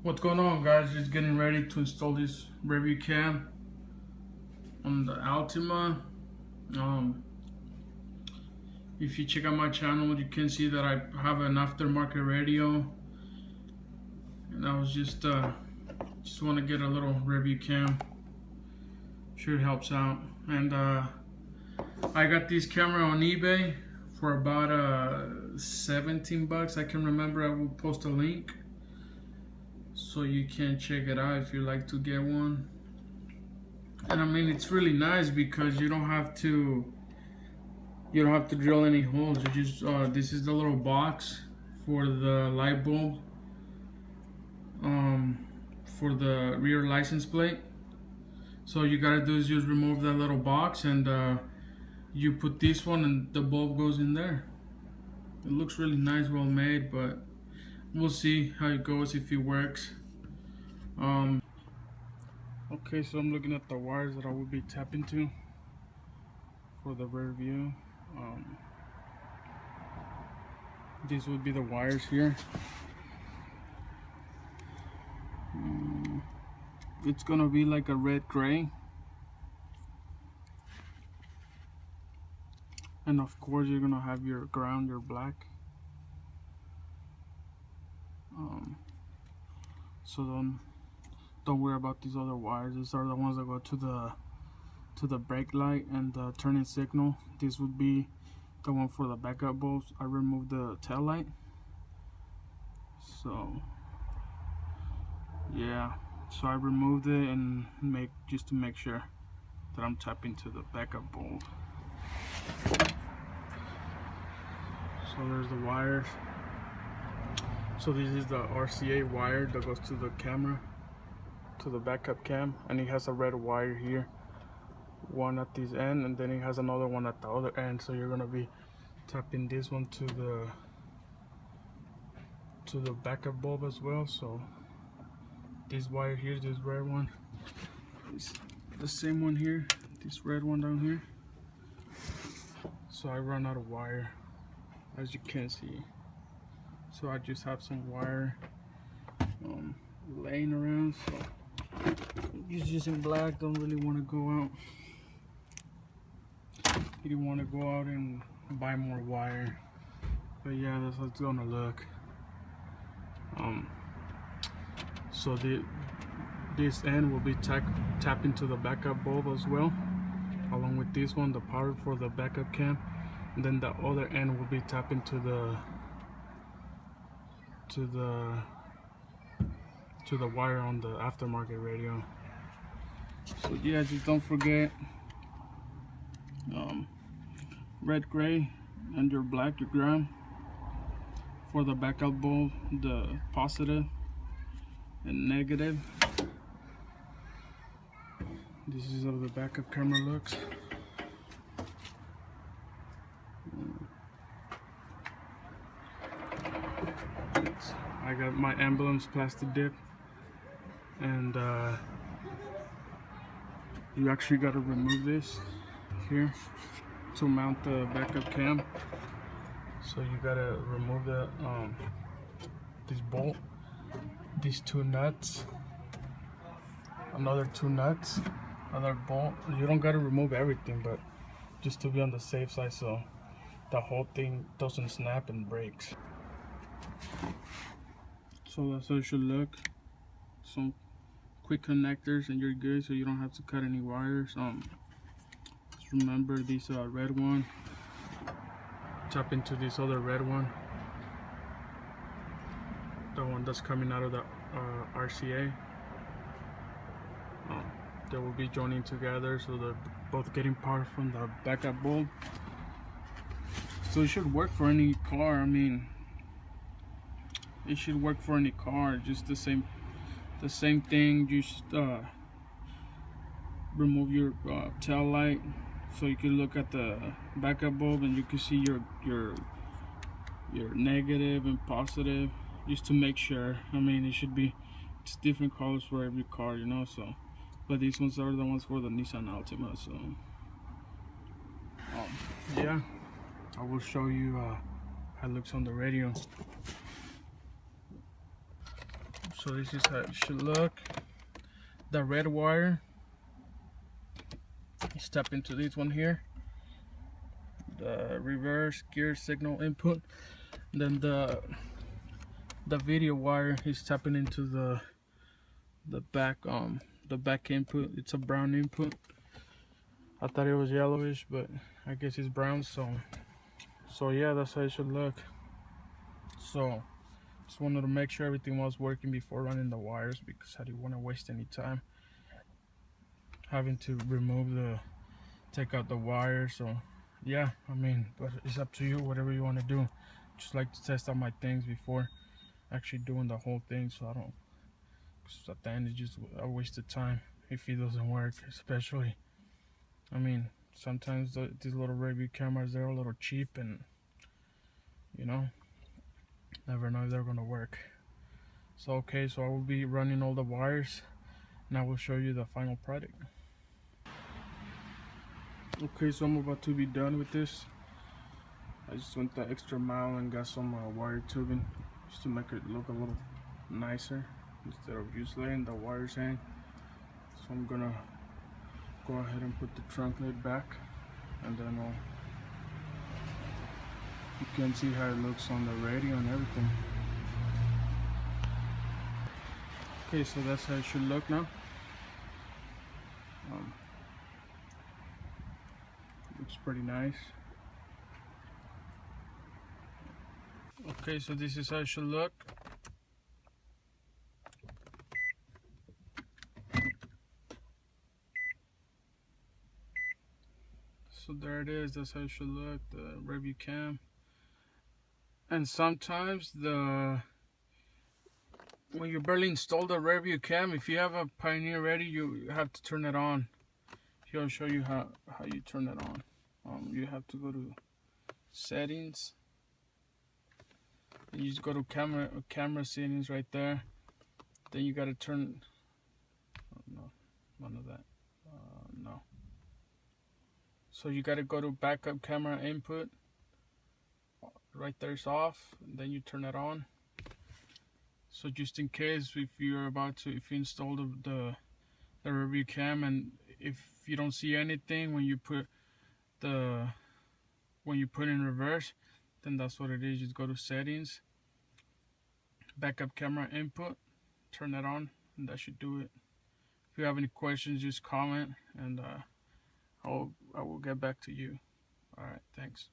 What's going on, guys? Just getting ready to install this review cam on the Altima. If you check out my channel, you can see that I have an aftermarket radio, and I was just want to get a little review cam. Sure, it helps out. And I got this camera on eBay for about 17 bucks. I can remember. I will post a link so you can check it out if you like to get one. And I mean, it's really nice because you don't have to drill any holes. You just this is the little box for the light bulb, for the rear license plate. So you gotta do is just remove that little box, and you put this one and the bulb goes in there. It looks really nice, well made, but we'll see how it goes, if it works. Okay, so I'm looking at the wires that I will be tapping to for the rear view. These would be the wires here. It's gonna be like a red gray, and of course you're gonna have your ground, your black. So don't worry about these other wires. These are the ones that go to the brake light and the turning signal. This would be the one for the backup bulbs. I removed the tail light, so yeah, so I removed it and just to make sure that I'm tapping to the backup bulb. So there's the wires. So this is the RCA wire that goes to the camera, to the backup cam, and it has a red wire here, one at this end, and then it has another one at the other end. So you're gonna be tapping this one to the backup bulb as well. So this wire here, this red one, is the same one here, this red one down here. So I run out of wire, as you can see. So I just have some wire laying around. So it's just in black. Don't really want to go out. You don't want to go out and buy more wire. But yeah, that's how it's gonna look. So this end will be tapping to the backup bulb as well, along with this one, the power for the backup cam. And then the other end will be tapping to the wire on the aftermarket radio. So yeah, just don't forget red, gray, and your black, your ground for the backup bulb, the positive and negative. This is how the backup camera looks. I got my emblems plastic dip, and you actually got to remove this here to mount the backup cam. So you got to remove the this bolt, these two nuts, another two nuts, another bolt. You don't got to remove everything, but just to be on the safe side, so the whole thing doesn't snap and breaks. So that's how it should look. Some quick connectors and you're good, so you don't have to cut any wires. Just remember this red one, tap into this other red one, the one that's coming out of the RCA. They will be joining together, so they're both getting power from the backup bulb. So it should work for any car. I mean, it should work for any car. Just the same thing. Just remove your tail light, so you can look at the backup bulb and you can see your negative and positive, just to make sure. I mean, it's different colors for every car, you know. So, but these ones are the ones for the Nissan Altima. So yeah, I will show you how it looks on the radio. So this is how it should look. The red wire is tapped into this one here, the reverse gear signal input. Then the video wire is tapping into the back input. It's a brown input. I thought it was yellowish, but I guess it's brown. So yeah, that's how it should look. So just wanted to make sure everything was working before running the wires, because I didn't want to waste any time having to take out the wire. So yeah, I mean, but it's up to you, whatever you want to do. Just like to test out my things before actually doing the whole thing, so I don't, because at the end it's just a waste of time if it doesn't work. Especially, I mean, sometimes these little review cameras, they're a little cheap, and you know, never know if they're gonna work. So okay, so I will be running all the wires and I will show you the final product. Okay, so I'm about to be done with this. I just went the extra mile and got some wire tubing just to make it look a little nicer instead of just letting the wires hang. So I'm gonna go ahead and put the trunk lid back, and then you can see how it looks on the radio and everything. Okay, so that's how it should look now. Looks pretty nice. Okay, so this is how it should look. So there it is, that's how it should look, the review cam. And sometimes when you barely install the review cam, if you have a Pioneer ready, you have to turn it on. Here I'll show you how you turn it on. You have to go to settings. You just go to camera settings right there. Then you gotta turn. Oh, no, none of that. No. So you gotta go to backup camera input. Right there's off. And then you turn it on. So just in case if you install the review cam, and if you don't see anything when you put in reverse, then that's what it is. Just go to settings, backup camera input, turn that on, and that should do it. If you have any questions, just comment, and I will get back to you. All right, thanks.